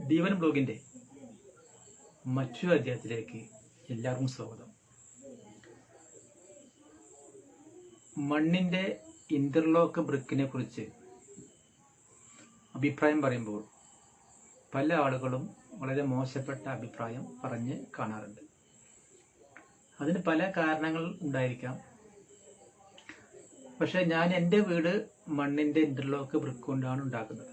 D1 ബ്ലോഗിന്റെ മറ്റൊരു അധ്യായത്തിലേക്ക് എല്ലാവർക്കും സ്വാഗതം. മണ്ണിന്റെ ഇന്റർലോക്ക് ബ്രിക്കിനെ കുറിച്ച് അഭിപ്രായം പറയുമ്പോൾ പല ആളുകളും വളരെ മോശപ്പെട്ട അഭിപ്രായം പറഞ്ഞ് കാണാറുണ്ട്. അതിന് പല കാരണങ്ങൾ ഉണ്ടായിരിക്കാം. പക്ഷെ ഞാൻ എൻ്റെ വീട് മണ്ണിന്റെ ഇന്റർലോക്ക് ബ്രിക്ക് കൊണ്ടാണ് ഉണ്ടാക്കുന്നത്.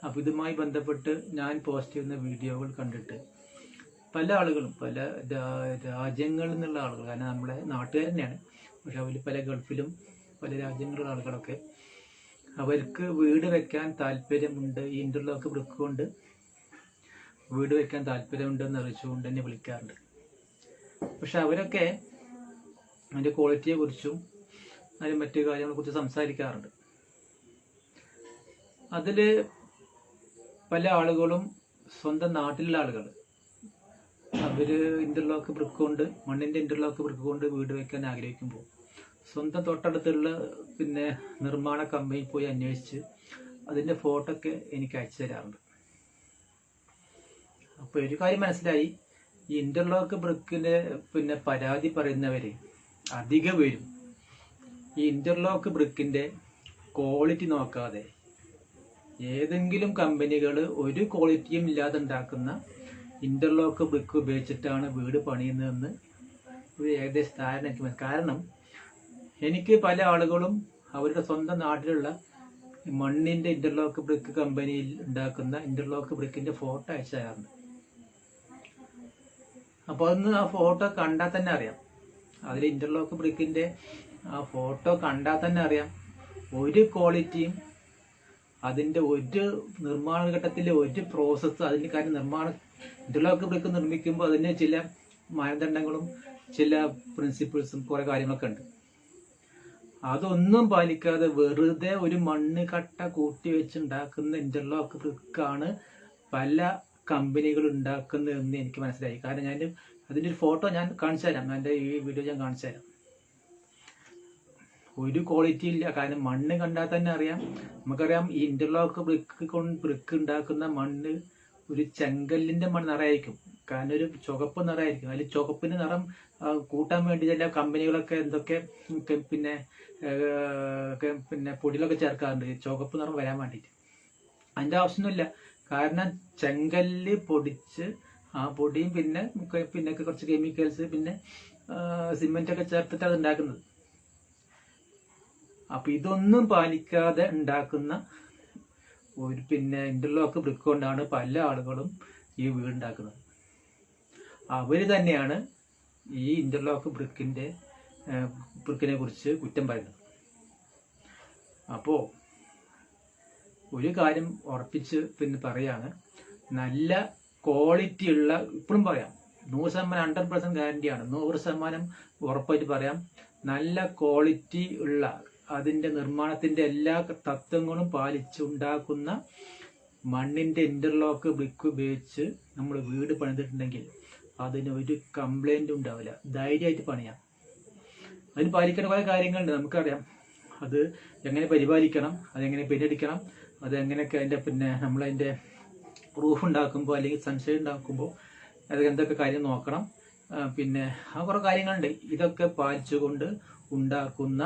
അപ്പോൾ ഇതുമായി ബന്ധപ്പെട്ട് ഞാൻ പോസ്റ്റ് ചെയ്യുന്ന വീഡിയോകൾ കണ്ടിട്ട് പല ആളുകളും പല രാജ്യങ്ങളിൽ നിന്നുള്ള ആളുകൾ, കാരണം നമ്മളെ നാട്ടുകാർ തന്നെയാണ്, പക്ഷെ അവർ പല ഗൾഫിലും പല രാജ്യങ്ങളിലുള്ള ആളുകളൊക്കെ അവർക്ക് വീട് വെക്കാൻ താല്പര്യമുണ്ട്, ഈ ഇന്റർലോക്ക് ബ്രിക്ക് കൊണ്ട് വീട് വെക്കാൻ താല്പര്യമുണ്ടെന്ന് അറിയിച്ചുകൊണ്ട് തന്നെ വിളിക്കാറുണ്ട്. പക്ഷെ അവരൊക്കെ അതിൻ്റെ ക്വാളിറ്റിയെ കുറിച്ചും അതിന് മറ്റു കാര്യങ്ങളെ കുറിച്ച് സംസാരിക്കാറുണ്ട്. അതിൽ പല ആളുകളും സ്വന്തം നാട്ടിലുള്ള ആളുകൾ അവര് ഇന്റർലോക്ക് ബ്രിക്ക് കൊണ്ട് മണ്ണിന്റെ ഇന്റർലോക്ക് ബ്രിക്ക് കൊണ്ട് വീട് വെക്കാൻ ആഗ്രഹിക്കുമ്പോൾ സ്വന്തം തൊട്ടടുത്തുള്ള നിർമ്മാണ കമ്പനിയിൽ പോയി അന്വേഷിച്ച് അതിന്റെ ഫോട്ടോ ഒക്കെ എനിക്ക് അയച്ചു തരാറുണ്ട്. അപ്പൊ ഒരു കാര്യം മനസ്സിലായി, ഈ ഇന്റർലോക്ക് ബ്രിക്കിന്റെ പരാതി പറയുന്നവര് അധിക പേരും ഈ ഇന്റർലോക്ക് ബ്രിക്കിന്റെ ക്വാളിറ്റി നോക്കാതെ ഏതെങ്കിലും കമ്പനികൾ ഒരു ക്വാളിറ്റിയും ഇല്ലാതെ ഉണ്ടാക്കുന്ന ഇന്റർലോക്ക് ബ്രിക്ക് ഉപയോഗിച്ചിട്ടാണ് വീട് പണിയുന്നതെന്ന് ഒരു ഏകദേശ ധാരണ എനിക്ക്. കാരണം എനിക്ക് പല ആളുകളും അവരുടെ സ്വന്തം നാട്ടിലുള്ള മണ്ണിന്റെ ഇന്റർലോക്ക് ബ്രിക്ക് കമ്പനിയിൽ ഉണ്ടാക്കുന്ന ഇന്റർലോക്ക് ബ്രിക്കിന്റെ ഫോട്ടോ അയച്ചു തരാറുണ്ട്. അപ്പൊ അതൊന്ന് ആ ഫോട്ടോ കണ്ടാൽ തന്നെ അറിയാം, അതിൽ ഇന്റർലോക്ക് ബ്രിക്കിന്റെ ആ ഫോട്ടോ കണ്ടാൽ തന്നെ അറിയാം ഒരു ക്വാളിറ്റിയും, അതിന്റെ ഒരു നിർമ്മാണ ഘട്ടത്തിലെ ഒരു പ്രോസസ്സ്, അതിന്റെ കാര്യം ഇന്റർലോക്ക് ബ്രിക്ക് നിർമ്മിക്കുമ്പോൾ അതിന് ചില മാനദണ്ഡങ്ങളും ചില പ്രിൻസിപ്പിൾസും കുറെ കാര്യങ്ങളൊക്കെ ഉണ്ട്. അതൊന്നും പാലിക്കാതെ വെറുതെ ഒരു മണ്ണ് കട്ട കൂട്ടി വെച്ചുണ്ടാക്കുന്ന ഇന്റർലോക്ക് ബ്രിക്കാണ് പല കമ്പനികൾ ഉണ്ടാക്കുന്നതെന്ന് എനിക്ക് മനസ്സിലായി. കാരണം ഞാൻ അതിന്റെ ഒരു ഫോട്ടോ ഞാൻ കാണിച്ചു തരാം, എൻ്റെ ഈ വീഡിയോ ഞാൻ കാണിച്ചു തരാം. ഒരു ക്വാളിറ്റി ഇല്ല. കാരണം മണ്ണ് കണ്ടാൽ തന്നെ അറിയാം. നമുക്കറിയാം ഈ ഇന്റർലോക്ക് ബ്രിക്ക് ഉണ്ടാക്കുന്ന മണ്ണ് ഒരു ചെങ്കല്ലിന്റെ നിറമായിരിക്കും. കാരണം ഒരു ചുവപ്പ് നിറമായിരിക്കും. അതിൽ ചുവപ്പിന് നിറം കൂട്ടാൻ വേണ്ടി ചില കമ്പനികളൊക്കെ എന്തൊക്കെ പൊടികളൊക്കെ ചേർക്കാറുണ്ട് ചുവപ്പ് നിറം വരാൻ വേണ്ടിയിട്ട്. അതിന്റെ ആവശ്യമൊന്നുമില്ല. കാരണം ചെങ്കല്ല് പൊടിച്ച് ആ പൊടിയും പിന്നെ കുറച്ച് കെമിക്കൽസ് സിമെന്റ് ഒക്കെ ചേർത്തിട്ടാണ് ഉണ്ടാക്കുന്നത്. അപ്പൊ ഇതൊന്നും പാലിക്കാതെ ഉണ്ടാക്കുന്ന ഒരു ഇന്റർലോക്ക് ബ്രിക്ക് കൊണ്ടാണ് പല ആളുകളും ഈ വീട് ഉണ്ടാക്കുന്നത്. അവര് തന്നെയാണ് ഈ ഇന്റർലോക്ക് ബ്രിക്കിനെ കുറിച്ച് കുറ്റം പറയുന്നത്. അപ്പോ ഒരു കാര്യം ഉറപ്പിച്ച് പറയാണ്, നല്ല ക്വാളിറ്റി ഉള്ള, ഇപ്പോഴും പറയാം 100% 100% ഗ്യാരണ്ടിയാണ്, 100% ഉറപ്പായിട്ട് പറയാം, നല്ല ക്വാളിറ്റി ഉള്ള അതിന്റെ നിർമ്മാണത്തിന്റെ എല്ലാ തത്വങ്ങളും പാലിച്ചുണ്ടാക്കുന്ന മണ്ണിന്റെ ഇന്റർലോക്ക് ബ്രിക്ക് ഉപയോഗിച്ച് നമ്മൾ വീട് പണിതിട്ടുണ്ടെങ്കിൽ അതിന് ഒരു കംപ്ലൈന്റ് ഉണ്ടാവില്ല. ധൈര്യമായിട്ട് പണിയാം. അതിന് പാലിക്കേണ്ട കുറെ കാര്യങ്ങളുണ്ട്, നമുക്കറിയാം. അത് എങ്ങനെ പരിപാലിക്കണം, അതെങ്ങനെ പെയിന്റടിക്കണം, അതെങ്ങനെയൊക്കെ അതിന്റെ നമ്മളതിന്റെ റൂഫ് ഉണ്ടാക്കുമ്പോൾ അല്ലെങ്കിൽ സൺഷെയ്ഡ് ഉണ്ടാക്കുമ്പോൾ അത് എന്തൊക്കെ കാര്യം നോക്കണം. ആ കുറെ കാര്യങ്ങളുണ്ട്. ഇതൊക്കെ പാലിച്ചുകൊണ്ട് ഉണ്ടാക്കുന്ന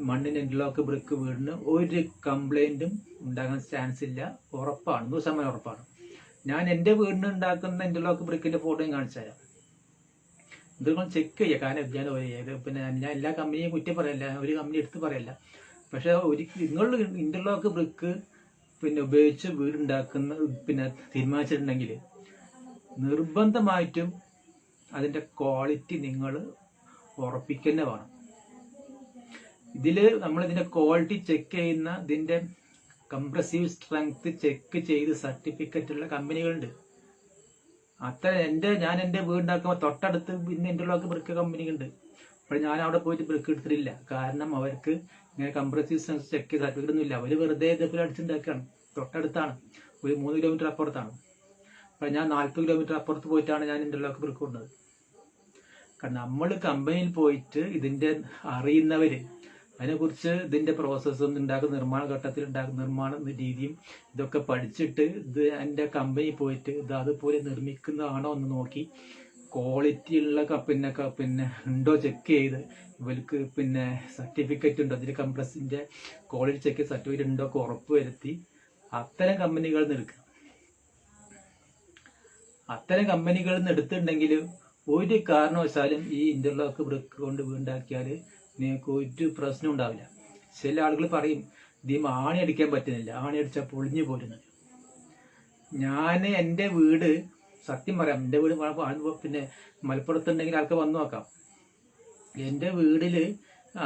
മണ്ണിന്റെ ഇന്റർലോക്ക് ബ്രിക്ക് വീടിന് ഒരു കംപ്ലൈന്റും ഉണ്ടാകാൻ ചാൻസ് ഇല്ല. ഉറപ്പാണ്, 100% ഉറപ്പാണ്. ഞാൻ എൻ്റെ വീടിന് ഉണ്ടാക്കുന്ന ഇന്റർലോക്ക് ബ്രിക്കിന്റെ ഫോട്ടോയും കാണിച്ചു തരാം. ഇതൊക്കെ ചെക്ക് ചെയ്യുക. കാരണം ഞാൻ എല്ലാ കമ്പനിയും കുറ്റം പറയല്ല, ഒരു കമ്പനി എടുത്ത് പറയല്ല. പക്ഷെ നിങ്ങൾ ഇന്റർലോക്ക് ബ്രിക്ക് ഉപയോഗിച്ച് വീടുണ്ടാക്കുന്ന തീരുമാനിച്ചിട്ടുണ്ടെങ്കിൽ നിർബന്ധമായിട്ടും അതിന്റെ ക്വാളിറ്റി നിങ്ങൾ ഉറപ്പിക്കന്നെ വേണം. നമ്മൾ ഇതിന്റെ ക്വാളിറ്റി ചെക്ക് ചെയ്യുന്ന, ഇതിന്റെ കംപ്രസീവ് സ്ട്രെങ്ത് ചെക്ക് ചെയ്ത് സർട്ടിഫിക്കറ്റ് ഉള്ള കമ്പനികളുണ്ട്. ഞാൻ എൻ്റെ വീടുണ്ടാക്കുമ്പോൾ തൊട്ടടുത്ത് ഇന്റർലോക്ക് ബ്രിക്ക് കമ്പനി ഉണ്ട്. അപ്പോൾ ഞാൻ അവിടെ പോയിട്ട് ബ്രിക്ക് എടുത്തിട്ടില്ല. കാരണം അവർക്ക് ഇങ്ങനെ കംപ്രസീവ് സ്ട്രെങ്ത് ചെക്ക് ചെയ്ത് സർട്ടിഫിക്കറ്റ് ഒന്നും ഇല്ല. അവർ വെറുതെ ഇതേപോലെ അടിച്ചുണ്ടാക്കുകയാണ്. തൊട്ടടുത്താണ്, ഒരു 3 കിലോമീറ്റർ അപ്പുറത്താണ്. അപ്പോൾ ഞാൻ 40 കിലോമീറ്റർ അപ്പുറത്ത് പോയിട്ടാണ് ഞാൻ ഇന്റർലോക്ക് ബ്രിക്ക് കൊണ്ടത്. കാരണം നമ്മൾ കമ്പനിയിൽ പോയിട്ട് ഇതിന്റെ അറിയുന്നവര് അതിനെക്കുറിച്ച് ഇതിന്റെ പ്രോസസ്സും ഉണ്ടാക്കുന്ന നിർമ്മാണ ഘട്ടത്തിൽ ഉണ്ടാക്കുന്ന നിർമ്മാണ രീതിയും ഇതൊക്കെ പഠിച്ചിട്ട് ഇത് എൻ്റെ കമ്പനി പോയിട്ട് ഇത് അതുപോലെ നിർമ്മിക്കുന്നതാണോ എന്ന് നോക്കി ക്വാളിറ്റി ഉള്ള പിന്നെ ഉണ്ടോ ചെക്ക് ചെയ്ത് ഇവർക്ക് പിന്നെ സർട്ടിഫിക്കറ്റ് ഉണ്ടോ അതിന്റെ കംപ്രസിന്റെ ക്വാളിറ്റി ചെക്ക് സർട്ടിഫിക്കറ്റ് ഉണ്ടോ ഒക്കെ ഉറപ്പ് വരുത്തി അത്തരം കമ്പനികളിൽ നിന്ന് എടുക്കുക. അത്തരം കമ്പനികളിൽ നിന്ന് എടുത്തിട്ടുണ്ടെങ്കിൽ ഒരു കാരണവശാലും ഈ ഇന്റർലോക്ക് ബ്രിക്ക് കൊണ്ട് വീണ്ടാക്കിയാൽ നിങ്ങൾക്ക് ഒരു പ്രശ്നം ഉണ്ടാവില്ല. ചില ആളുകൾ പറയും ഇത് ആണി അടിക്കാൻ പറ്റുന്നില്ല, ആണി അടിച്ചാൽ പൊളിഞ്ഞു പോരുന്നത്. ഞാൻ എൻ്റെ വീട് സത്യം പറയാം, എൻ്റെ വീട് പിന്നെ മലപ്പുറത്തുണ്ടെങ്കിൽ ആൾക്ക് വന്നു നോക്കാം. എൻ്റെ വീടില്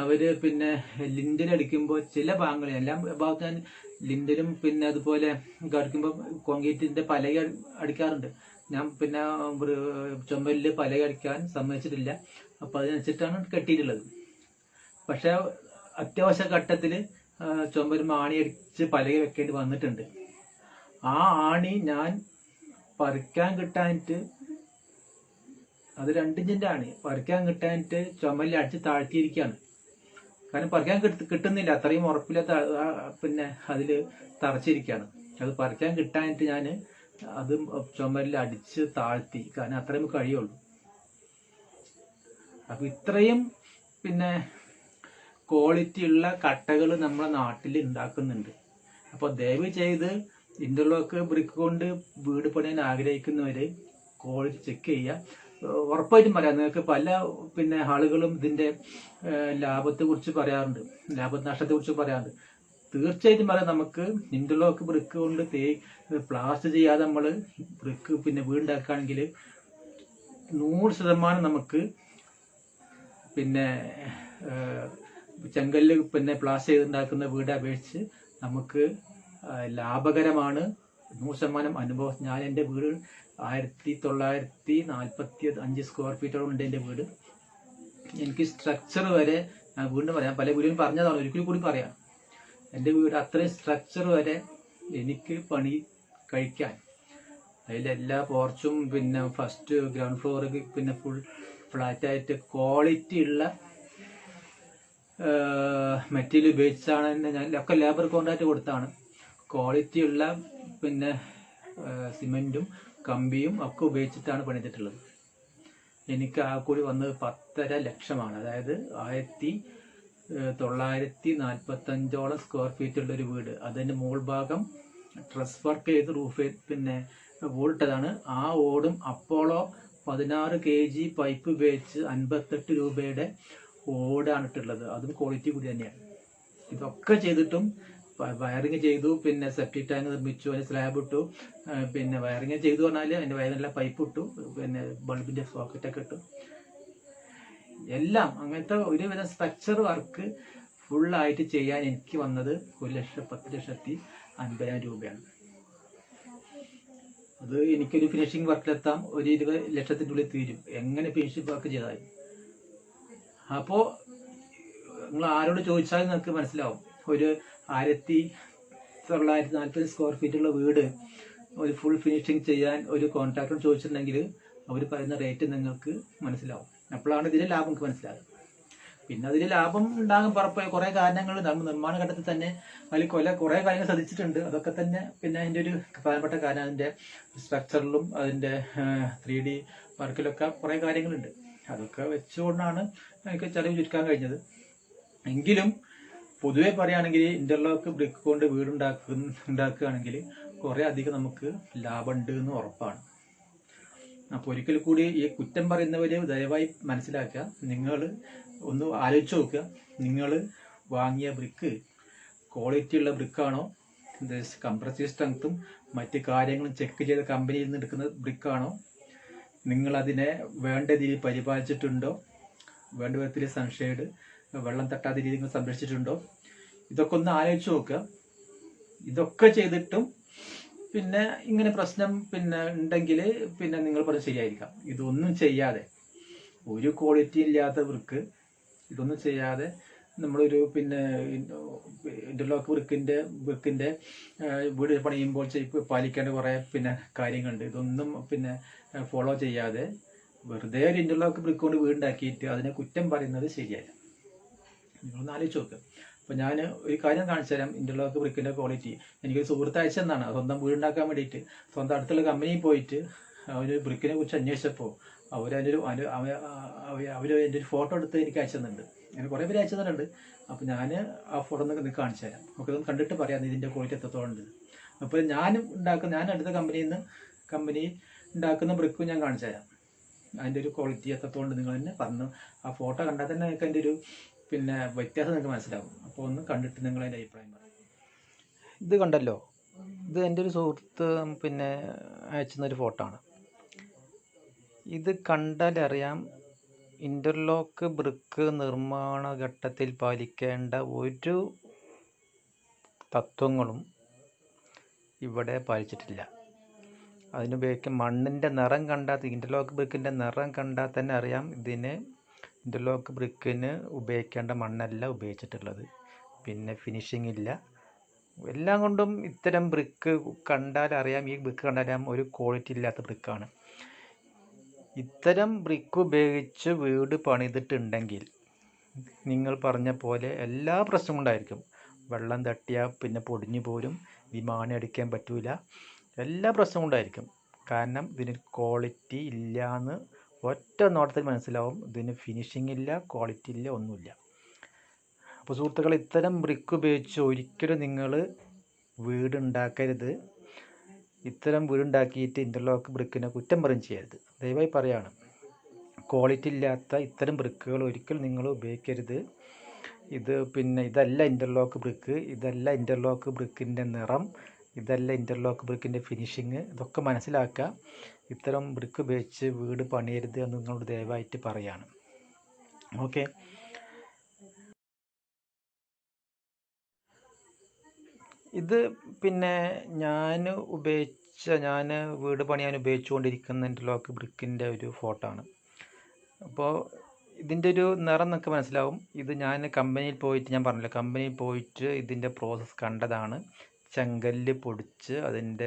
അവര് പിന്നെ ലിൻഡൽ അടിക്കുമ്പോൾ ചില ഭാഗങ്ങളിൽ എല്ലാ ഭാഗത്തും ഞാൻ ലിൻഡലും പിന്നെ അതുപോലെ അടിക്കുമ്പോൾ കോൺക്രീറ്റിന്റെ പലക അടിക്കാറുണ്ട്. ഞാൻ പിന്നെ ചുമലില് പലക അടിക്കാൻ സമ്മതിച്ചിട്ടില്ല. അപ്പൊ അതിനനുസരിച്ചിട്ടാണ് കെട്ടിയിട്ടുള്ളത്. പക്ഷെ അത്യാവശ്യ ഘട്ടത്തിൽ ചുമരും ആണി അടിച്ച് പലക വെക്കേണ്ടി വന്നിട്ടുണ്ട്. ആ ആണി ഞാൻ പറിക്കാൻ കിട്ടാനിട്ട്, അത് 2 ഇഞ്ചിന്റെ ആണി പറിക്കാൻ കിട്ടാനിട്ട് ചുമലിൽ അടിച്ച് താഴ്ത്തിയിരിക്കുകയാണ്. കാരണം പറിക്കാൻ കിട്ടുന്നില്ല, അത്രയും ഉറപ്പില്ലാത്ത പിന്നെ അതില് തറച്ചിരിക്കുകയാണ്. അത് പറിക്കാൻ കിട്ടാനിട്ട് ഞാൻ അത് ചുമലിൽ അടിച്ച് താഴ്ത്തി, കാരണം അത്രയും കഴിയുള്ളൂ. അപ്പൊ ഇത്രയും പിന്നെ ക്വാളിറ്റി ഉള്ള കട്ടകൾ നമ്മുടെ നാട്ടിൽ ഉണ്ടാക്കുന്നുണ്ട്. അപ്പൊ ദയവ് ചെയ്ത് ഇന്റർലോക്ക് ബ്രിക്ക് കൊണ്ട് വീട് പണിയാൻ ആഗ്രഹിക്കുന്നവര് ക്വാളിറ്റി ചെക്ക് ചെയ്യുക. ഉറപ്പായിട്ടും പറയാം, നിങ്ങൾക്ക് പല പിന്നെ ആളുകളും ഇതിന്റെ ലാഭത്തെ കുറിച്ച് പറയാറുണ്ട്, ലാഭനഷ്ടത്തെ കുറിച്ച് പറയാറുണ്ട്. തീർച്ചയായിട്ടും പറയാം, നമുക്ക് ഇന്റർലോക്ക് ബ്രിക്ക് കൊണ്ട് പ്ലാസ്റ്റർ ചെയ്യാതെ നമ്മൾ ബ്രിക്ക് പിന്നെ വീടുണ്ടാക്കുകയാണെങ്കിൽ 100% നമുക്ക് പിന്നെ ചെങ്കല്ല് പിന്നെ പ്ലാസ്റ്റർ ചെയ്തുണ്ടാക്കുന്ന വീട് അപേക്ഷിച്ച് നമുക്ക് ലാഭകരമാണ്. 100% അനുഭവം. ഞാൻ എൻ്റെ വീട് 1945 സ്ക്വയർ ഫീറ്റോളം ഉണ്ട് എൻ്റെ വീട്. എനിക്ക് സ്ട്രക്ചർ വരെ ഞാൻ വീണ്ടും പറയാം, പല വീടും പറഞ്ഞതാണ്, ഒരിക്കലും കൂടി പറയാം. എൻ്റെ വീട് അത്രയും സ്ട്രക്ചർ വരെ എനിക്ക് പണി കഴിക്കാൻ, അതിലെല്ലാ പോർച്ചും പിന്നെ ഫസ്റ്റ് ഗ്രൗണ്ട് ഫ്ലോർ പിന്നെ ഫുൾ ഫ്ലാറ്റായിട്ട് ക്വാളിറ്റി ഉള്ള മെറ്റീരിയൽ ഉപയോഗിച്ചാണ് ഞാൻ ഒക്കെ ലേബർ കോൺട്രാക്ട് കൊടുത്താണ്. ക്വാളിറ്റി ഉള്ള പിന്നെ സിമെന്റും കമ്പിയും ഒക്കെ ഉപയോഗിച്ചിട്ടാണ് പണിതിട്ടുള്ളത്. എനിക്ക് ആ കൂടി വന്നത് 10.5 ലക്ഷമാണ്. അതായത് 1945 സ്ക്വയർ ഫീറ്റ് ഉള്ള ഒരു വീട്. അതിന്റെ മുകൾ ഭാഗം ട്രസ് വർക്ക് ചെയ്ത് റൂഫ് പിന്നെ ഓടിട്ടതാണ്. ആ ഓടും അപ്പോളോ 16 kg പൈപ്പ് ഉപയോഗിച്ച് 58 രൂപയുടെ ഓടാണ് ഇട്ടുള്ളത്. അതും ക്വാളിറ്റി കൂടി തന്നെയാണ്. ഇതൊക്കെ ചെയ്തിട്ടും വയറിങ് ചെയ്തു, പിന്നെ സെപ്റ്റിക് ടാങ്ക് നിർമ്മിച്ചു, അതിന് സ്ലാബ് ഇട്ടു, പിന്നെ വയറിങ് ചെയ്തു പറഞ്ഞാൽ അതിന്റെ വയറിനെല്ലാം പൈപ്പ് ഇട്ടു, പിന്നെ ബൾബിന്റെ സോക്കറ്റൊക്കെ ഇട്ടു. എല്ലാം അങ്ങനത്തെ ഒരുവിധം സ്ട്രക്ചർ വർക്ക് ഫുള്ളായിട്ട് ചെയ്യാൻ എനിക്ക് വന്നത് 1,10,50,000 രൂപയാണ്. അത് എനിക്കൊരു ഫിനിഷിംഗ് വർക്കിലെത്താം, ഒരു 20 ലക്ഷത്തിൻ്റെ ഉള്ളിൽ തീരും എങ്ങനെ ഫിനിഷിംഗ് വർക്ക് ചെയ്താൽ. അപ്പോ നിങ്ങൾ ആരോട് ചോദിച്ചാലും നിങ്ങൾക്ക് മനസ്സിലാവും, ഒരു 1940 സ്ക്വയർ ഫീറ്റുള്ള വീട് ഒരു ഫുൾ ഫിനിഷിംഗ് ചെയ്യാൻ ഒരു കോൺട്രാക്ടറോട് ചോദിച്ചിട്ടുണ്ടെങ്കിൽ അവർ പറയുന്ന റേറ്റ് നിങ്ങൾക്ക് മനസ്സിലാവും. അപ്പോഴാണ് ഇതിന്റെ ലാഭം നിങ്ങൾക്ക് മനസ്സിലാകും. പിന്നെ അതിൽ ലാഭം ഉണ്ടാകാൻ കുറെ കാരണങ്ങൾ നമ്മൾ നിർമ്മാണ ഘട്ടത്തിൽ തന്നെ അതിൽ കുറെ കാര്യങ്ങൾ ശ്രദ്ധിച്ചിട്ടുണ്ട്. അതൊക്കെ തന്നെ പിന്നെ അതിന്റെ ഒരു പ്രധാനപ്പെട്ട കാര്യം അതിന്റെ സ്ട്രക്ചറിലും അതിന്റെ 3D വർക്കിലൊക്കെ കുറെ കാര്യങ്ങളുണ്ട്. അതൊക്കെ വെച്ചുകൊണ്ടാണ് എനിക്ക് ചെലവ് ചുരുക്കാൻ കഴിഞ്ഞത്. എങ്കിലും പൊതുവെ പറയുകയാണെങ്കിൽ ഇന്റർലോക്ക് ബ്രിക്ക് കൊണ്ട് ഉണ്ടാക്കുകയാണെങ്കിൽ കുറെ അധികം നമുക്ക് ലാഭമുണ്ട് എന്ന് ഉറപ്പാണ്. അപ്പൊ ഒരിക്കൽ കൂടി ഈ കുറ്റം പറയുന്നവര് ദയവായി മനസ്സിലാക്കുക, നിങ്ങൾ ഒന്ന് ആലോചിച്ച് നോക്കുക, നിങ്ങൾ വാങ്ങിയ ബ്രിക്ക് ക്വാളിറ്റി ഉള്ള ബ്രിക്കാണോ, കംപ്രസീവ് സ്ട്രെങ്ത്തും മറ്റ് കാര്യങ്ങളും ചെക്ക് ചെയ്ത കമ്പനിയിൽ നിന്ന് എടുക്കുന്ന ബ്രിക്കാണോ, നിങ്ങൾ അതിനെ വേണ്ട രീതിയിൽ പരിപാലിച്ചിട്ടുണ്ടോ, വേണ്ട വിധത്തിൽ സൺഷെയ്ഡ് വെള്ളം തട്ടാത്ത രീതിയിൽ സംരക്ഷിച്ചിട്ടുണ്ടോ, ഇതൊക്കെ ഒന്ന് ആലോചിച്ച് നോക്കുക. ഇതൊക്കെ ചെയ്തിട്ടും പിന്നെ ഇങ്ങനെ പ്രശ്നം പിന്നെ ഉണ്ടെങ്കിൽ പിന്നെ നിങ്ങൾ പറഞ്ഞ് ശരിയായിരിക്കാം. ഇതൊന്നും ചെയ്യാതെ, ഒരു ക്വാളിറ്റി ഇല്ലാത്ത ബ്രിക്ക് ഇതൊന്നും ചെയ്യാതെ നമ്മളൊരു പിന്നെ ഇന്റർലോക്ക് ബ്രിക്കിന്റെ വീട് പണിയുമ്പോൾ പാലിക്കേണ്ട കുറെ പിന്നെ കാര്യങ്ങളുണ്ട്. ഇതൊന്നും പിന്നെ ഫോളോ ചെയ്യാതെ വെറുതെ ഒരു ഇന്റർലോക്ക് ബ്രിക്ക് കൊണ്ട് വീടുണ്ടാക്കിയിട്ട് അതിനെ കുറ്റം പറയുന്നത് ശരിയല്ല. നിങ്ങളൊന്ന് ആലോചിച്ച് നോക്കുക. അപ്പോൾ ഞാൻ ഒരു കാര്യം കാണിച്ചു തരാം, ഇൻ്റർലോക്ക് ബ്രിക്കിൻ്റെ ക്വാളിറ്റി. എനിക്കൊരു സുഹൃത്ത് അയച്ചെന്നാണ്, സ്വന്തം വീടുണ്ടാക്കാൻ വേണ്ടിയിട്ട് സ്വന്തം അടുത്തുള്ള കമ്പനിയിൽ പോയിട്ട് ഒരു ബ്രിക്കിനെ കുറിച്ച് അന്വേഷിച്ചപ്പോൾ അവരതിൻ്റെ എൻ്റെ ഒരു ഫോട്ടോ എടുത്ത് എനിക്ക് അയച്ചു തന്നിട്ടുണ്ട്. അങ്ങനെ കുറേ പേര് അയച്ചു തന്നിട്ടുണ്ട്. അപ്പോൾ ഞാൻ ആ ഫോട്ടോ നിങ്ങൾക്ക് കാണിച്ചു തരാം. നമുക്ക് ഇതൊന്ന് കണ്ടിട്ട് പറയാം ഇതിൻ്റെ ക്വാളിറ്റി എത്രത്തോളം ഉണ്ട്. അപ്പോൾ ഞാൻ അടുത്ത കമ്പനി ഉണ്ടാക്കുന്ന ബ്രിക്കും ഞാൻ കാണിച്ചു തരാം. അതിൻ്റെ ഒരു ക്വാളിറ്റി എത്രത്തോളം ഉണ്ട് നിങ്ങൾ തന്നെ പറഞ്ഞു. ആ ഫോട്ടോ കണ്ടാൽ തന്നെ നിങ്ങൾക്ക് അതിൻ്റെ ഒരു വ്യത്യാസം നിങ്ങൾക്ക് മനസ്സിലാവും. അപ്പോൾ ഒന്ന് കണ്ടിട്ട് നിങ്ങൾ അതിൻ്റെ അഭിപ്രായം പറയും. ഇത് കണ്ടല്ലോ, ഇത് എൻ്റെ ഒരു സുഹൃത്ത് അയച്ചുന്നൊരു ഫോട്ടോ ആണ്. ഇത് കണ്ടാലറിയാം ഇൻ്റർലോക്ക് ബ്രിക്ക് നിർമ്മാണ ഘട്ടത്തിൽ പാലിക്കേണ്ട ഒരു തത്വങ്ങളും ഇവിടെ പാലിച്ചിട്ടില്ല. അതിനുപയോഗിക്കും മണ്ണിൻ്റെ നിറം കണ്ടാൽ, ഇൻ്റർലോക്ക് ബ്രിക്കിൻ്റെ നിറം കണ്ടാൽ തന്നെ അറിയാം ഇൻ്റർലോക്ക് ബ്രിക്കിന് ഉപയോഗിക്കേണ്ട മണ്ണല്ല ഉപയോഗിച്ചിട്ടുള്ളത്. പിന്നെ ഫിനിഷിംഗ് ഇല്ല. എല്ലാം കൊണ്ടും ഇത്തരം ബ്രിക്ക് കണ്ടാലറിയാം, ഈ ബ്രിക്ക് കണ്ടാലറിയാം ഒരു ക്വാളിറ്റി ഇല്ലാത്ത ബ്രിക്കാണ്. ഇത്തരം ബ്രിക്ക് ഉപയോഗിച്ച് വീട് പണിതിട്ടുണ്ടെങ്കിൽ നിങ്ങൾ പറഞ്ഞ പോലെ എല്ലാ പ്രശ്നവും ഉണ്ടായിരിക്കും. വെള്ളം തട്ടിയാൽ പൊടിഞ്ഞു പോരും, വിമാനം അടിക്കാൻ പറ്റൂല, എല്ലാ പ്രശ്നവും ഉണ്ടായിരിക്കും. കാരണം ഇതിന് ക്വാളിറ്റി ഇല്ല എന്ന് ഒറ്റ നോട്ടത്തിൽ മനസ്സിലാവും. ഇതിന് ഫിനിഷിംഗ് ഇല്ല, ക്വാളിറ്റി ഇല്ല, ഒന്നുമില്ല. അപ്പോൾ സുഹൃത്തുക്കൾ, ഇത്തരം ബ്രിക്ക് ഉപയോഗിച്ച് ഒരിക്കലും നിങ്ങൾ വീടുണ്ടാക്കരുത്. ഇത്തരം വീടുണ്ടാക്കിയിട്ട് ഇൻ്റർലോക്ക് ബ്രിക്കിനെ കുറ്റം പറയും ചെയ്യരുത്. ദയവായി പറയാണ്, ക്വാളിറ്റി ഇല്ലാത്ത ഇത്തരം ബ്രിക്കുകൾ ഒരിക്കലും നിങ്ങൾ ഉപയോഗിക്കരുത്. ഇതല്ല ഇൻ്റർലോക്ക് ബ്രിക്ക്, ഇതല്ല ഇൻ്റർലോക്ക് ബ്രിക്കിൻ്റെ നിറം, ഇതല്ല ഇൻ്റർലോക്ക് ബ്രിക്കിൻ്റെ ഫിനിഷിങ്. ഇതൊക്കെ മനസ്സിലാക്കുക. ഇത്തരം ബ്രിക്ക് ഉപയോഗിച്ച് വീട് പണിയരുത് എന്ന് നിങ്ങളോട് ദയവായിട്ട് പറയാണ്. ഓക്കെ. ഇത് ഞാൻ വീട് പണിയാൻ ഉപയോഗിച്ചുകൊണ്ടിരിക്കുന്ന ഇൻ്റർലോക്ക് ബ്രിക്കിൻ്റെ ഒരു ഫോട്ടോ ആണ്. അപ്പോൾ ഇതിൻ്റെ ഒരു നിറം എന്നൊക്കെ മനസ്സിലാവും. ഇത് ഞാൻ കമ്പനിയിൽ പോയിട്ട്, ഞാൻ പറഞ്ഞില്ല, കമ്പനിയിൽ പോയിട്ട് ഇതിൻ്റെ പ്രോസസ്സ് കണ്ടതാണ്. ചെങ്കല്ല് പൊടിച്ച് അതിൻ്റെ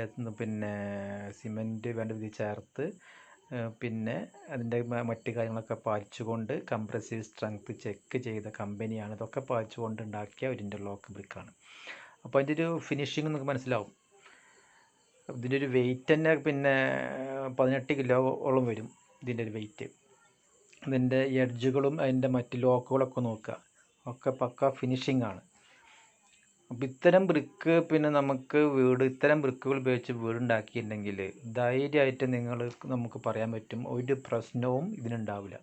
സിമൻറ്റ് വേണ്ട വിധി ചേർത്ത് അതിൻ്റെ മറ്റു കാര്യങ്ങളൊക്കെ പാലിച്ചുകൊണ്ട് കംപ്രസീവ് സ്ട്രെങ്ത് ചെക്ക് ചെയ്ത കമ്പനിയാണ്. ഇതൊക്കെ പാലിച്ചുകൊണ്ട് ഉണ്ടാക്കിയ ഒരു ഇൻ്റർലോക്ക് ബ്രിക്കാണ്. അപ്പോൾ അതിൻ്റെ ഒരു ഫിനിഷിംഗ് നമുക്ക് മനസ്സിലാവും. ഇതിൻ്റെ ഒരു വെയിറ്റ് തന്നെ 18 കിലോയോളം വരും ഇതിൻ്റെ ഒരു വെയിറ്റ്. ഇതിൻ്റെ എഡ്ജുകളും അതിൻ്റെ മറ്റ് ലോക്കുകളൊക്കെ നോക്കുക, ഒക്കെ പക്ക ഫിനിഷിംഗ് ആണ്. അപ്പോൾ ഇത്തരം ബ്രിക്ക് നമുക്ക് ഇത്തരം ബ്രിക്കുകൾ ഉപയോഗിച്ച് വീടുണ്ടാക്കിയിട്ടുണ്ടെങ്കിൽ ധൈര്യമായിട്ട് നമുക്ക് പറയാൻ പറ്റും, ഒരു പ്രശ്നവും ഇതിനുണ്ടാവില്ല.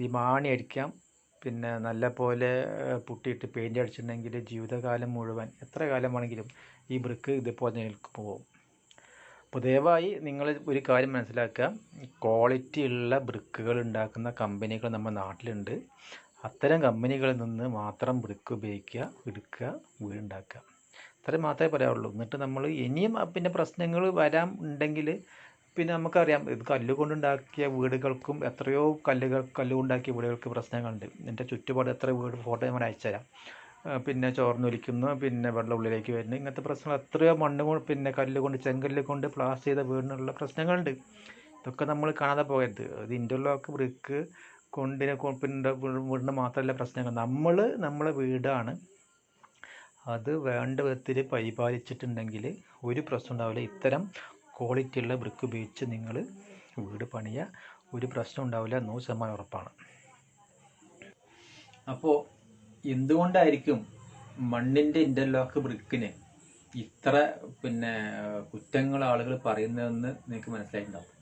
വിമാനം അടിക്കാം, നല്ല പോലെ പുട്ടിയിട്ട് പെയിൻ്റ് അടിച്ചിട്ടുണ്ടെങ്കിൽ ജീവിതകാലം മുഴുവൻ എത്ര കാലം വേണമെങ്കിലും ഈ ബ്രിക്ക് ഇതുപോലെ പോകും. അപ്പോൾ ദയവായി നിങ്ങൾ ഒരു കാര്യം മനസ്സിലാക്കുക, ക്വാളിറ്റി ഉള്ള ബ്രിക്കുകൾ ഉണ്ടാക്കുന്ന കമ്പനികൾ നമ്മുടെ നാട്ടിലുണ്ട്. അത്തരം കമ്പനികളിൽ നിന്ന് മാത്രം ബ്രിക്ക് ഉപയോഗിക്കുക, എടുക്കുക, വീടുണ്ടാക്കുക. ഇത്രയും മാത്രമേ പറയാവുള്ളൂ. എന്നിട്ട് നമ്മൾ ഇനിയും പ്രശ്നങ്ങൾ ഉണ്ടെങ്കിൽ നമുക്കറിയാം, ഇത് കല്ലുകൊണ്ടുണ്ടാക്കിയ വീടുകൾക്കും എത്രയോ കല്ലുകൊണ്ടുണ്ടാക്കിയ വീടുകൾക്ക് പ്രശ്നങ്ങളുണ്ട്. എൻ്റെ ചുറ്റുപാട് എത്ര വീട് ഫോട്ടോ ഞാൻ അയച്ചുതരാം. ചോർന്നൊലിക്കുന്നു, വെള്ളം ഉള്ളിലേക്ക് വരുന്നു, ഇങ്ങനത്തെ പ്രശ്നങ്ങൾ എത്രയോ മണ്ണ് കൊണ്ട് കല്ലുകൊണ്ട് ചെങ്കല്ല് കൊണ്ട് പ്ലാസ്റ്റർ ചെയ്ത വീടിനുള്ള പ്രശ്നങ്ങളുണ്ട്. ഇതൊക്കെ നമ്മൾ കാണാതെ പോകരുത്. അത് ഇൻ്റർലോക്ക് ബ്രിക്ക് വീടിന് മാത്രമല്ല പ്രശ്നങ്ങൾ. നമ്മളെ വീടാണ്, അത് വേണ്ട വിധത്തിൽ പരിപാലിച്ചിട്ടുണ്ടെങ്കിൽ ഒരു പ്രശ്നം ഉണ്ടാവില്ല. ഇത്തരം ക്വാളിറ്റിയുള്ള ബ്രിക്ക് ഉപയോഗിച്ച് നിങ്ങൾ വീട് പണിയുക, ഒരു പ്രശ്നം ഉണ്ടാവില്ല, 100% ഉറപ്പാണ്. അപ്പോൾ എന്തുകൊണ്ടായിരിക്കും മണ്ണിൻ്റെ ഇൻ്റർലോക്ക് ബ്രിക്കിന് ഇത്ര കുറ്റങ്ങൾ ആളുകൾ പറയുന്നതെന്ന് നിങ്ങൾക്ക് മനസ്സിലായിട്ടുണ്ടാവും.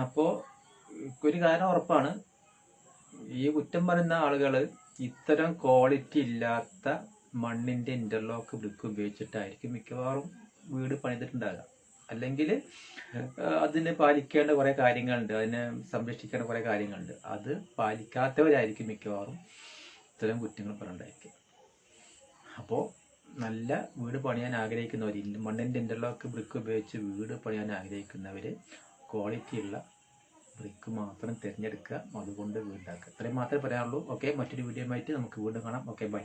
അപ്പോൾ ഒരു കാര്യം ഉറപ്പാണ്, ഈ കുറ്റം പറയുന്ന ആളുകൾ ഇത്തരം ക്വാളിറ്റി ഇല്ലാത്ത മണ്ണിൻ്റെ ഇൻ്റർലോക്ക് ബ്രിക്ക് ഉപയോഗിച്ചിട്ടായിരിക്കും മിക്കവാറും വീട് പണിതിട്ടുണ്ടാകുക. അല്ലെങ്കിൽ അതിന് പാലിക്കേണ്ട കുറേ കാര്യങ്ങളുണ്ട്, അതിനെ സംരക്ഷിക്കേണ്ട കുറേ കാര്യങ്ങളുണ്ട്. അത് പാലിക്കാത്തവരായിരിക്കും മിക്കവാറും ഇത്തരം കുറ്റങ്ങൾ പറഞ്ഞിട്ടുണ്ടായിരിക്കും. അപ്പോൾ നല്ല വീട് പണിയാൻ ആഗ്രഹിക്കുന്നവർ, മണ്ണിൻ്റെ ഇൻ്റർലോക്ക് ബ്രിക്ക് ഉപയോഗിച്ച് വീട് പണിയാൻ ആഗ്രഹിക്കുന്നവർ ക്വാളിറ്റിയുള്ള ബ്രിക്ക് മാത്രം തിരഞ്ഞെടുക്കുക, അതുകൊണ്ട് വീടുണ്ടാക്കുക. ഇത്രയും മാത്രമേ പറയാനുള്ളൂ. ഓക്കെ, മറ്റൊരു വീഡിയോ ആയിട്ട് നമുക്ക് വീണ്ടും കാണാം. Okay, by.